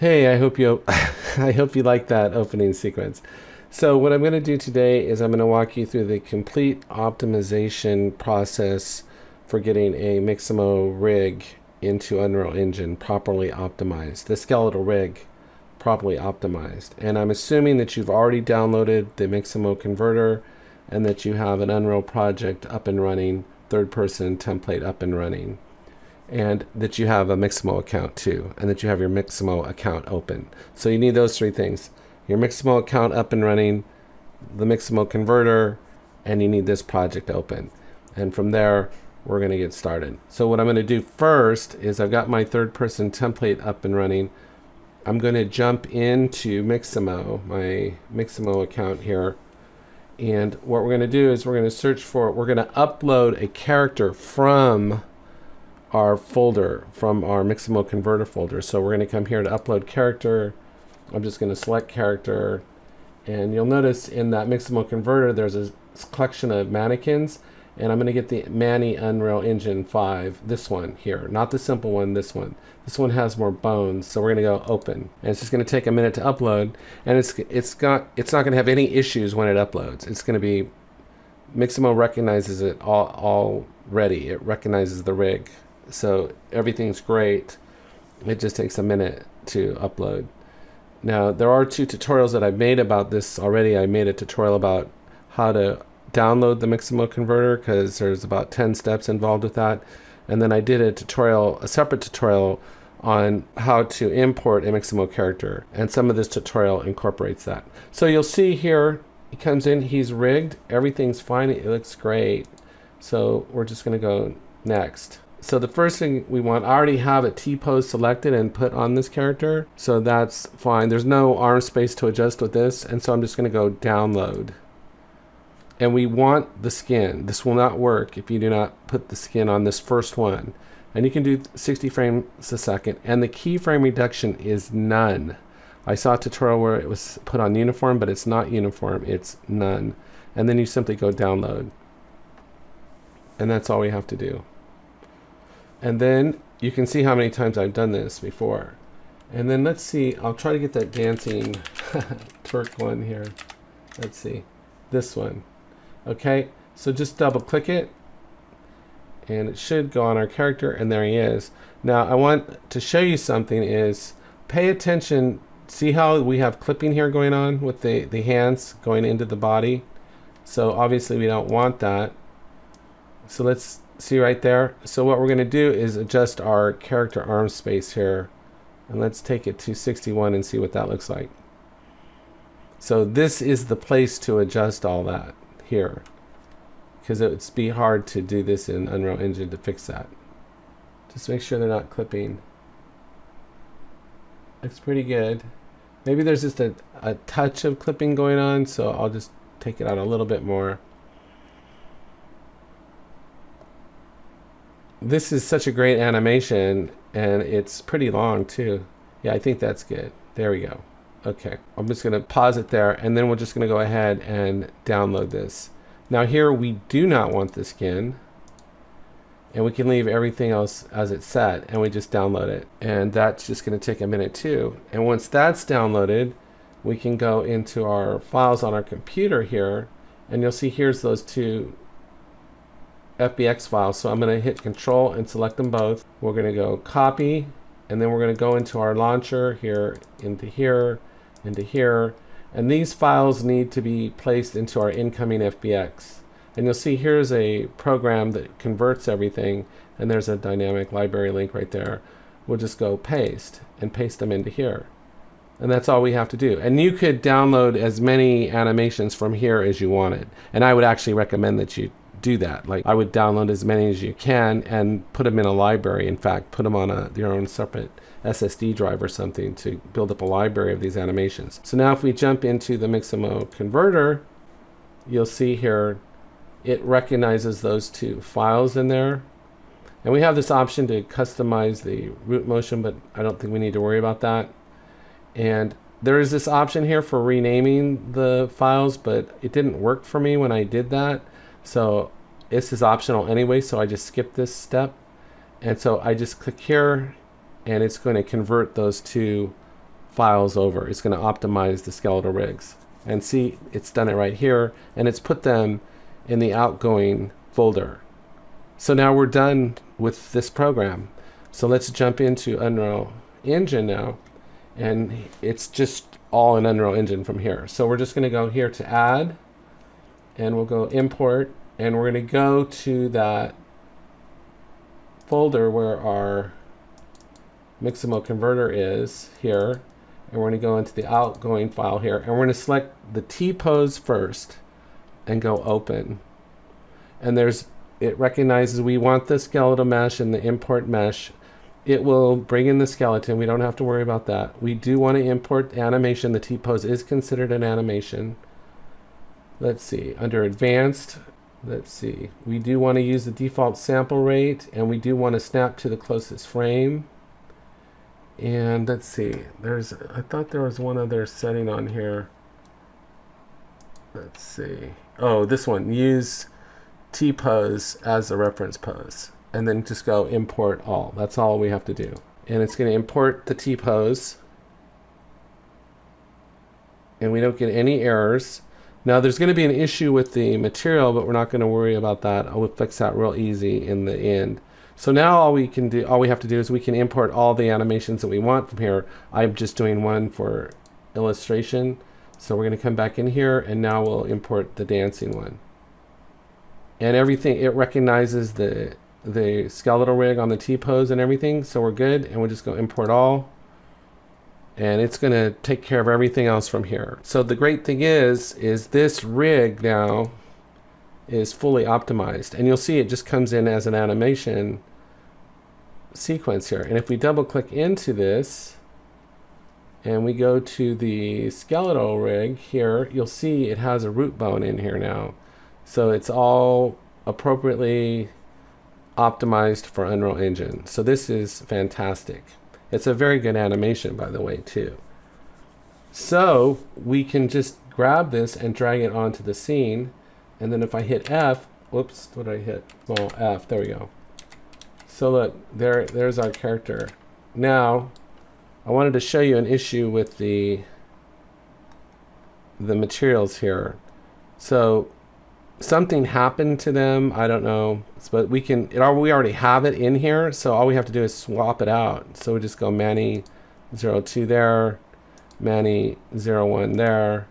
Hey, I hope you I hope you like that opening sequence. So what I'm going to do today is I'm going to walk you through the complete optimization process for getting a Mixamo rig into Unreal Engine properly optimized, the skeletal rig properly optimized. And I'm assuming that you've already downloaded the Mixamo converter and that you have an Unreal project up and running, third-person template up and running, and that you have a Mixamo account too, and that you have your Mixamo account open. So you need those three things: your Mixamo account up and running, the Mixamo converter, and you need this project open. And from there, we're going to get started. So what I'm going to do first is I've got my third-person template up and running. I'm going to jump into Mixamo, my Mixamo account here. And what we're going to do is we're going to upload a character from our folder, from our Mixamo converter folder. So we're going to come here to upload character. I'm just going to select character, and you'll notice in that Mixamo converter there's a collection of mannequins, and I'm going to get the Manny Unreal Engine 5, this one here, not the simple one, this one. This one has more bones, so we're going to go open, and it's just going to take a minute to upload, and it's not going to have any issues when it uploads. It's going to be, Mixamo recognizes it already. It recognizes the rig. So everything's great. It just takes a minute to upload. Now, there are two tutorials that I've made about this already. I made a tutorial about how to download the Mixamo converter, because there's about 10 steps involved with that. And then I did a separate tutorial on how to import a Mixamo character. And some of this tutorial incorporates that. So you'll see here, he comes in, he's rigged. Everything's fine. It looks great. So we're just going to go next. So the first thing we want, I already have a T-pose selected and put on this character, so that's fine. There's no arm space to adjust with this, and so I'm just going to go download. And we want the skin. This will not work if you do not put the skin on this first one. And you can do 60 frames a second, and the keyframe reduction is none. I saw a tutorial where it was put on uniform, but it's not uniform, it's none. And then you simply go download. And that's all we have to do. And then you can see how many times I've done this before. And then let's see, I'll try to get that dancing twerk one here. Let's see, this one. Okay, so just double click it, and it should go on our character, and there he is. Now I want to show you something is, pay attention, see how we have clipping here going on with the hands going into the body. So obviously we don't want that. So let's see right there. So what we're going to do is adjust our character arm space here, and let's take it to 61 and see what that looks like. So this is the place to adjust all that here, because it would be hard to do this in Unreal Engine to fix that. Just make sure they're not clipping. It's pretty good. Maybe there's just a touch of clipping going on, so I'll just take it out a little bit more. This is such a great animation, and it's pretty long too. Yeah, I think that's good. There we go. Okay, I'm just going to pause it there, and then we're just going to go ahead and download this. Now here we do not want the skin, and we can leave everything else as it's set, and we just download it. And that's just going to take a minute too. And once that's downloaded, we can go into our files on our computer here, and you'll see here's those two FBX files. So I'm going to hit Control and select them both. We're going to go copy, and then we're going to go into our launcher here, into here, into here, and these files need to be placed into our incoming FBX. And you'll see here's a program that converts everything, and there's a dynamic library link right there. We'll just go paste and paste them into here. And that's all we have to do. And you could download as many animations from here as you wanted. And I would actually recommend that you do that. Like, I would download as many as you can and put them in a library. In fact, put them on your own separate SSD drive or something to build up a library of these animations. So now if we jump into the Mixamo converter, you'll see here it recognizes those two files in there. And we have this option to customize the root motion, but I don't think we need to worry about that. And there is this option here for renaming the files, but it didn't work for me when I did that. So this is optional anyway, so I just skipped this step. And so I just click here, and it's going to convert those two files over. It's going to optimize the skeletal rigs. And see, it's done it right here, and it's put them in the outgoing folder. So now we're done with this program. So let's jump into Unreal Engine now, and it's just all in Unreal Engine from here. So we're just going to go here to Add, and we'll go Import, and we're going to go to that folder where our Mixamo converter is here, and we're going to go into the outgoing file here, and we're going to select the T-pose first and go Open. And it recognizes we want the skeletal mesh and the import mesh. It will bring in the skeleton. We don't have to worry about that. We do want to import animation. The T-pose is considered an animation. Let's see, under Advanced, let's see. We do want to use the default sample rate, and we do want to snap to the closest frame. And let's see, I thought there was one other setting on here. Let's see. Oh, this one, use T-pose as a reference pose. And then just go import all. That's all we have to do. And it's going to import the T-pose. And we don't get any errors. Now there's going to be an issue with the material, but we're not going to worry about that. I'll fix that real easy in the end. So now all we have to do is we can import all the animations that we want from here. I'm just doing one for illustration. So we're going to come back in here, and now we'll import the dancing one. And everything, it recognizes the skeletal rig on the T-pose and everything, so we're good. And we'll just go import all, and it's going to take care of everything else from here. So the great thing is this rig now is fully optimized, and you'll see it just comes in as an animation sequence here. And if we double click into this and we go to the skeletal rig here, you'll see it has a root bone in here now. So it's all appropriately optimized for Unreal Engine. So this is fantastic. It's a very good animation, by the way, too. So we can just grab this and drag it onto the scene. And then if I hit F, whoops, what did I hit? Small F, there we go. So look, there's our character. Now, I wanted to show you an issue with the materials here. So something happened to them, I don't know, but we already have it in here, so all we have to do is swap it out. So we just go Manny 02 there, Manny 01 there,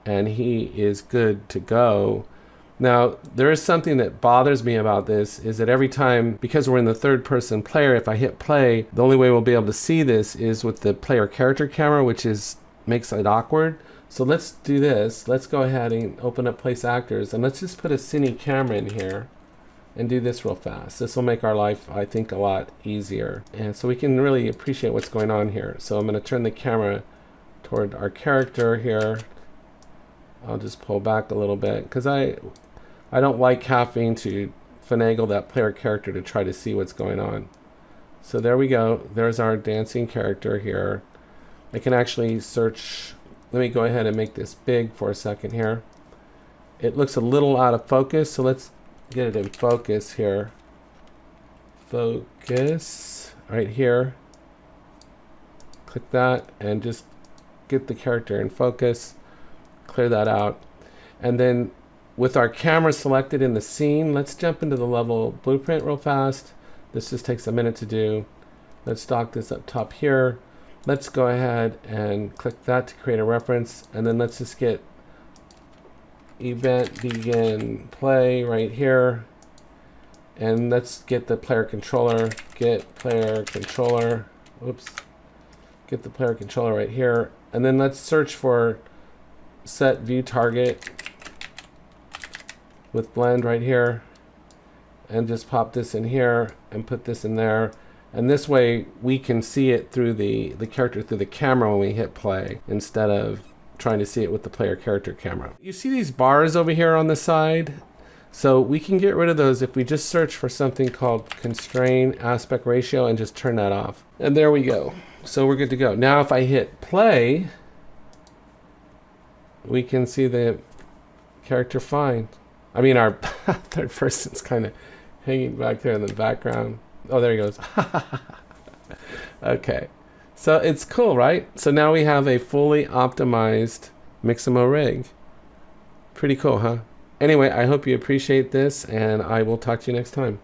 and he is good to go. Now, there is something that bothers me about this, is that every time, because we're in the third person player, if I hit play, the only way we'll be able to see this is with the player character camera, which makes it awkward. So let's do this. Let's go ahead and open up Place Actors, and let's just put a cine camera in here and do this real fast. This will make our life, I think, a lot easier. And so we can really appreciate what's going on here. So I'm going to turn the camera toward our character here. I'll just pull back a little bit because I don't like having to finagle that player character to try to see what's going on. So there we go. There's our dancing character here. I can actually search. Let me go ahead and make this big for a second here. It looks a little out of focus, so let's get it in focus here. Focus right here. Click that and just get the character in focus. Clear that out. And then with our camera selected in the scene, let's jump into the level blueprint real fast. This just takes a minute to do. Let's dock this up top here. Let's go ahead and click that to create a reference, and then let's just get event begin play right here, and let's get the player controller, get player controller, oops, get the player controller right here, and then let's search for set view target with blend right here, and just pop this in here and put this in there. And this way we can see it through the character through the camera when we hit play, instead of trying to see it with the player character camera. You see these bars over here on the side? So we can get rid of those if we just search for something called constrain aspect ratio and just turn that off. And there we go. So we're good to go. Now if I hit play, we can see the character fine. I mean, our third person's kind of hanging back there in the background. Oh, there he goes. Okay. So it's cool, right? So now we have a fully optimized Mixamo rig. Pretty cool, huh? Anyway, I hope you appreciate this, and I will talk to you next time.